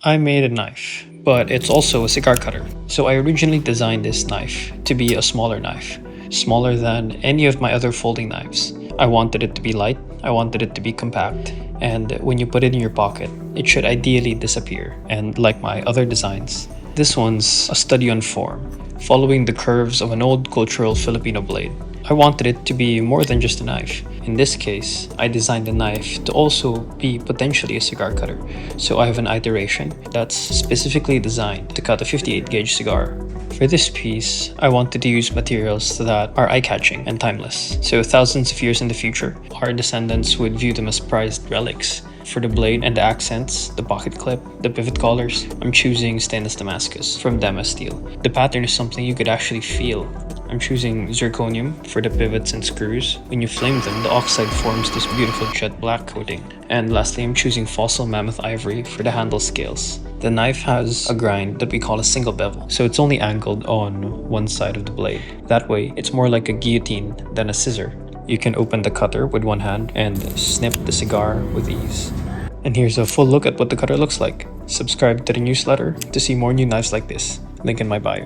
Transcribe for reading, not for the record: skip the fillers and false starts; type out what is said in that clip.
I made a knife, but it's also a cigar cutter. So I originally designed this knife to be a smaller knife, smaller than any of my other folding knives. I wanted it to be light, I wanted it to be compact, and when you put it in your pocket, it should ideally disappear. And like my other designs, this one's a study on form, following the curves of an old cultural Filipino blade. I wanted it to be more than just a knife. In this case, I designed the knife to also be potentially a cigar cutter. So I have an iteration that's specifically designed to cut a 58 gauge cigar. For this piece, I wanted to use materials that are eye-catching and timeless. So thousands of years in the future, our descendants would view them as prized relics. For the blade and the accents, the pocket clip, the pivot collars, I'm choosing stainless Damascus from Damas steel. The pattern is something you could actually feel. I'm choosing zirconium for the pivots and screws. When you flame them, the oxide forms this beautiful jet black coating. And lastly, I'm choosing fossil mammoth ivory for the handle scales. The knife has a grind that we call a single bevel, so it's only angled on one side of the blade. That way, it's more like a guillotine than a scissor. You can open the cutter with one hand and snip the cigar with ease. And here's a full look at what the cutter looks like. Subscribe to the newsletter to see more new knives like this. Link in my bio.